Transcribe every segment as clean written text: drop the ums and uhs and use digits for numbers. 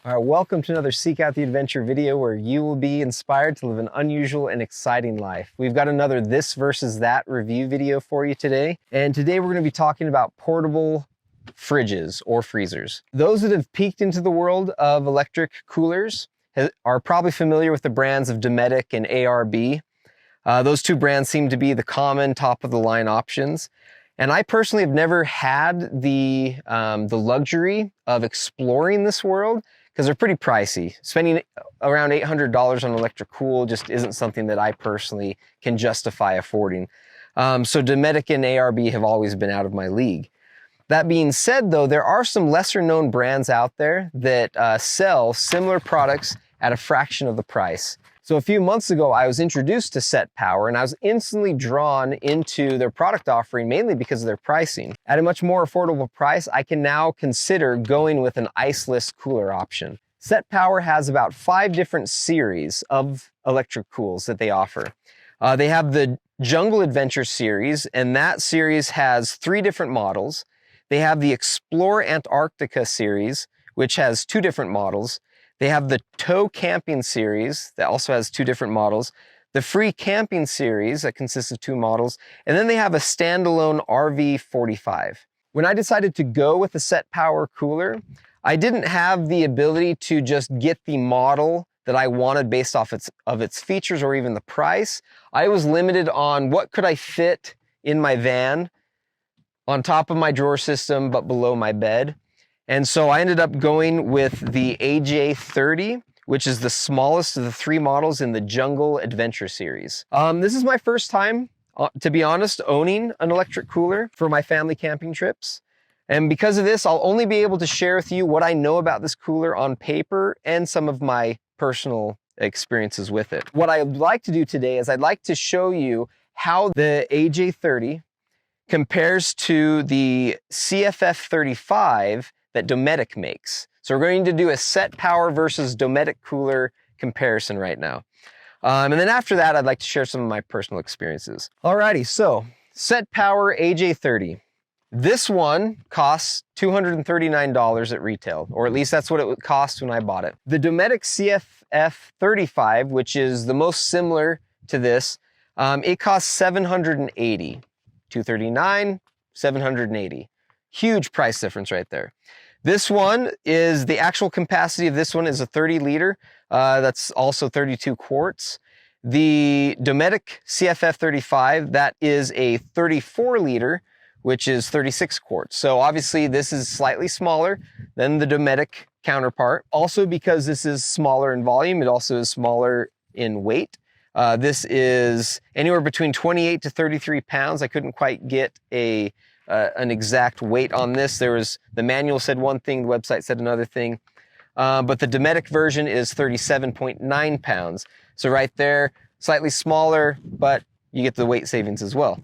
All right, welcome to another Seek Out the Adventure video where you will be inspired to live an unusual and exciting life. We've got another this versus that review video for you today. And today we're going to be talking about portable fridges or freezers. Those that have peeked into the world of electric coolers are probably familiar with the brands of Dometic and ARB. Those two brands seem to be the common top of the line options. And I personally have never had the luxury of exploring this world because they're pretty pricey. Spending around $800 on electric cool just isn't something that I personally can justify affording. So Dometic and ARB have always been out of my league. That being said though, there are some lesser known brands out there that sell similar products at a fraction of the price. So a few months ago, I was introduced to SetPower and I was instantly drawn into their product offering, mainly because of their pricing. At a much more affordable price, I can now consider going with an iceless cooler option. SetPower has about 5 different series of electric cools that they offer. They have the Jungle Adventure series, and that series has 3 different models. They have the Explore Antarctica series, which has 2 different models. They have the Tow Camping series that also has 2 different models, the Free Camping series that consists of 2 models, and then they have a standalone RV45. When I decided to go with the SetPower cooler, I didn't have the ability to just get the model that I wanted based off of its features or even the price. I was limited on what could I fit in my van on top of my drawer system but below my bed. And so I ended up going with the AJ30, which is the smallest of the 3 models in the Jungle Adventure series. This is my first time, to be honest, owning an electric cooler for my family camping trips. And because of this, I'll only be able to share with you what I know about this cooler on paper and some of my personal experiences with it. What I'd like to do today is I'd like to show you how the AJ30 compares to the CFF35 that Dometic makes. So we're going to do a SetPower versus Dometic cooler comparison right now. And then after that, I'd like to share some of my personal experiences. Alrighty, so SetPower AJ30. This one costs $239 at retail, or at least that's what it would cost when I bought it. The Dometic CFF35, which is the most similar to this, it costs $780. $239, $780. Huge price difference right there. This one is, the actual capacity of this one is a 30 liter. That's also 32 quarts. The Dometic CFF35, that is a 34 liter, which is 36 quarts. So obviously this is slightly smaller than the Dometic counterpart. Also because this is smaller in volume, it also is smaller in weight. This is anywhere between 28 to 33 pounds. I couldn't quite get an exact weight on this. The manual said one thing, the website said another thing. But the Dometic version is 37.9 pounds. So right there, slightly smaller, but you get the weight savings as well.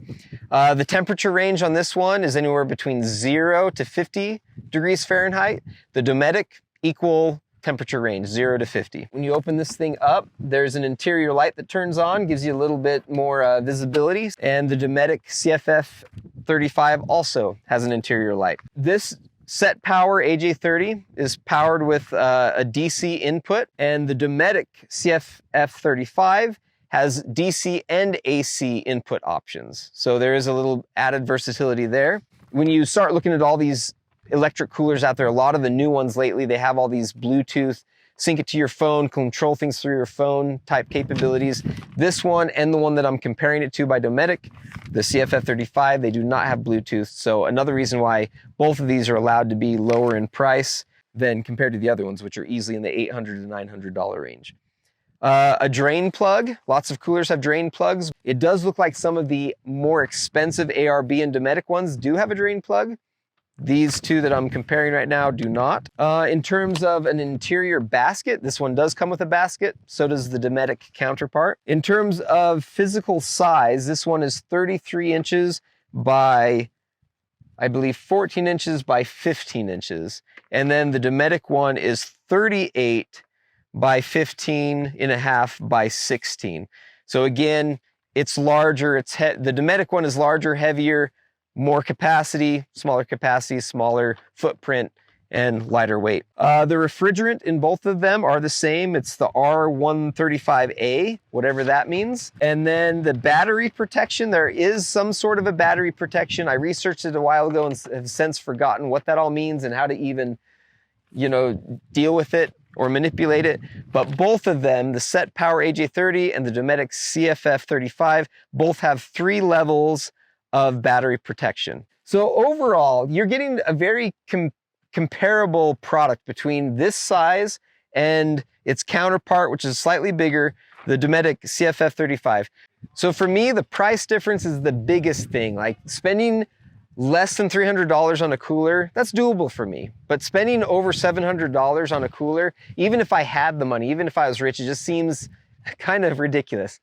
The temperature range on this one is anywhere between 0 to 50 degrees Fahrenheit. The Dometic equal temperature range, 0 to 50. When you open this thing up, there's an interior light that turns on, gives you a little bit more visibility. And the Dometic CFF35 also has an interior light. This SetPower AJ30 is powered with a DC input, and the Dometic CFF35 has DC and AC input options. So there is a little added versatility there. When you start looking at all these electric coolers out there, a lot of the new ones lately, they have all these Bluetooth, sync it to your phone, control things through your phone type capabilities. This one and the one that I'm comparing it to by Dometic, the CFF35, they do not have Bluetooth. So another reason why both of these are allowed to be lower in price than compared to the other ones, which are easily in the $800 to $900 range. A drain plug. Lots of coolers have drain plugs. It does look like some of the more expensive ARB and Dometic ones do have a drain plug. These two that I'm comparing right now do not. In terms of an interior basket, this one does come with a basket. So does the Dometic counterpart. In terms of physical size, this one is 33 inches by, I believe, 14 inches by 15 inches. And then the Dometic one is 38 by 15.5 by 16. So again, it's larger. The Dometic one is larger, heavier, more capacity, smaller footprint, and lighter weight. The refrigerant in both of them are the same. It's the R135A, whatever that means. And then the battery protection, there is some sort of a battery protection. I researched it a while ago and have since forgotten what that all means and how to even, you know, deal with it or manipulate it. But both of them, the SetPower AJ30 and the Dometic CFF35, both have 3 levels of battery protection. So overall, you're getting a very comparable product between this size and its counterpart, which is slightly bigger, the Dometic CFF35. So for me, the price difference is the biggest thing. Like spending less than $300 on a cooler, that's doable for me. But spending over $700 on a cooler, even if I had the money, even if I was rich, it just seems kind of ridiculous,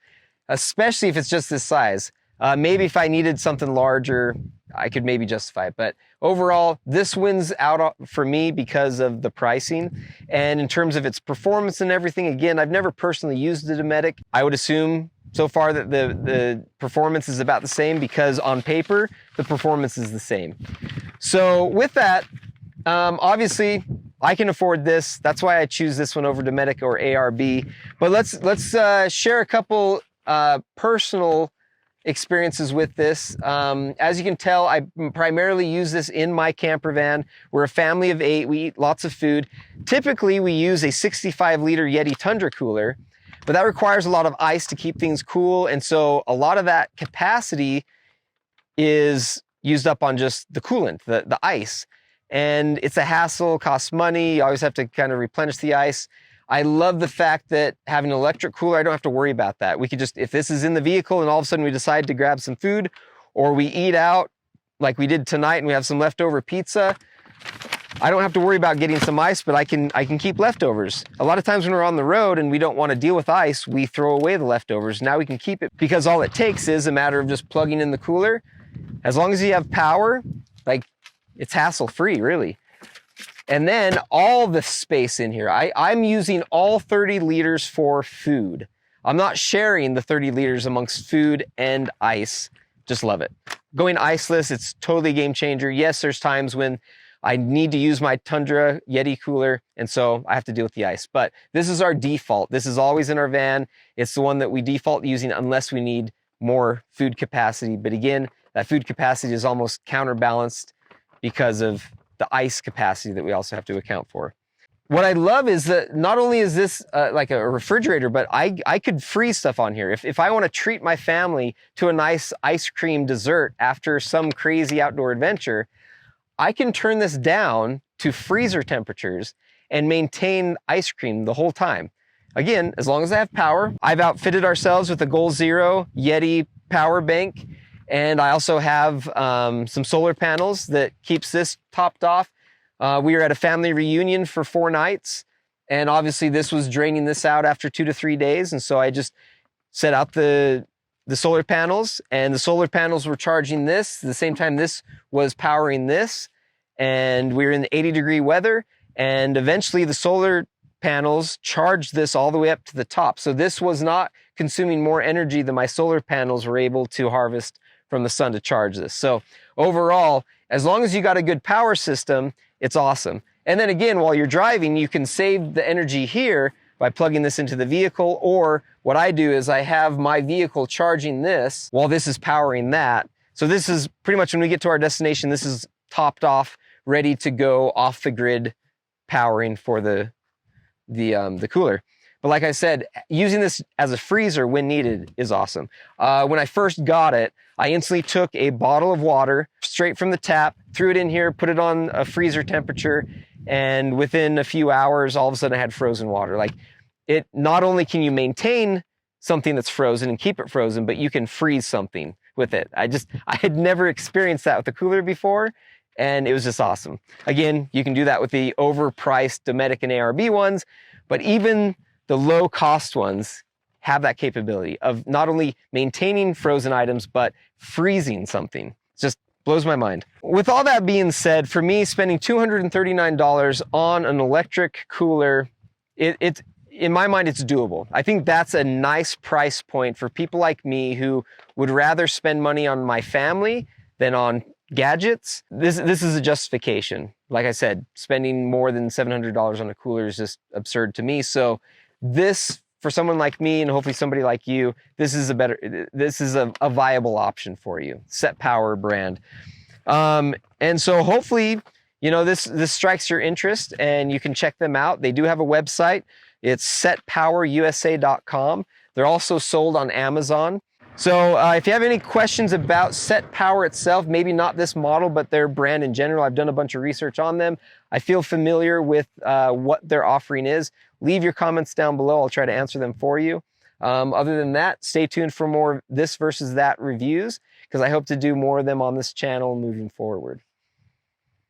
especially if it's just this size. Maybe if I needed something larger, I could maybe justify it. But overall, this wins out for me because of the pricing. And in terms of its performance and everything, again, I've never personally used the Dometic. I would assume so far that the performance is about the same because on paper, the performance is the same. So with that, obviously, I can afford this. That's why I choose this one over Dometic or ARB. But let's share a couple personal experiences with this. As you can tell, I primarily use this in my camper van. We're a family of 8. We eat lots of food. Typically, we use a 65-liter Yeti Tundra cooler, but that requires a lot of ice to keep things cool. And so a lot of that capacity is used up on just the coolant, the ice. And it's a hassle, costs money. You always have to kind of replenish the ice. I love the fact that having an electric cooler, I don't have to worry about that. We could just, if this is in the vehicle and all of a sudden we decide to grab some food or we eat out like we did tonight and we have some leftover pizza, I don't have to worry about getting some ice, but I can keep leftovers. A lot of times when we're on the road and we don't want to deal with ice, we throw away the leftovers. Now we can keep it because all it takes is a matter of just plugging in the cooler. As long as you have power, like it's hassle-free, really. And then all the space in here, I'm using all 30 liters for food. I'm not sharing the 30 liters amongst food and ice. Just love it. Going iceless, it's totally a game changer. Yes, there's times when I need to use my Tundra Yeti cooler, and so I have to deal with the ice. But this is our default. This is always in our van. It's the one that we default using unless we need more food capacity. But again, that food capacity is almost counterbalanced because of the ice capacity that we also have to account for. What I love is that not only is this like a refrigerator, but I could freeze stuff on here. If I want to treat my family to a nice ice cream dessert after some crazy outdoor adventure, I can turn this down to freezer temperatures and maintain ice cream the whole time. Again, as long as I have power. I've outfitted ourselves with a Goal Zero Yeti power bank. And I also have some solar panels that keeps this topped off. We were at a family reunion for 4 nights. And obviously this was draining this out after 2 to 3 days. And so I just set out the solar panels, and the solar panels were charging this. At the same time, this was powering this. And we were in the 80-degree weather. And eventually the solar panels charged this all the way up to the top. So this was not consuming more energy than my solar panels were able to harvest from the sun to charge this. So overall, as long as you got a good power system, it's awesome. And then again, while you're driving, you can save the energy here by plugging this into the vehicle, or what I do is I have my vehicle charging this while this is powering that. So this is pretty much when we get to our destination, this is topped off, ready to go off the grid powering for the cooler. But like I said, using this as a freezer when needed is awesome. When I first got it, I instantly took a bottle of water straight from the tap, threw it in here, put it on a freezer temperature, and within a few hours, all of a sudden I had frozen water. Like, it, not only can you maintain something that's frozen and keep it frozen, but you can freeze something with it. I had never experienced that with the cooler before, and it was just awesome. Again, you can do that with the overpriced Dometic and ARB ones, but even the low cost ones have that capability of not only maintaining frozen items, but freezing something. It just blows my mind. With all that being said, for me, spending $239 on an electric cooler, it's in my mind, it's doable. I think that's a nice price point for people like me who would rather spend money on my family than on gadgets, this is a justification. Like I said, spending more than $700 on a cooler is just absurd to me. So this, for someone like me and hopefully somebody like you, this is a viable option for you. SetPower brand. And so hopefully, you know, this strikes your interest and you can check them out. They do have a website. It's setpowerusa.com. They're also sold on Amazon. So if you have any questions about SetPower itself, maybe not this model, but their brand in general, I've done a bunch of research on them. I feel familiar with what their offering is. Leave your comments down below. I'll try to answer them for you. Other than that, stay tuned for more this versus that reviews, because I hope to do more of them on this channel moving forward.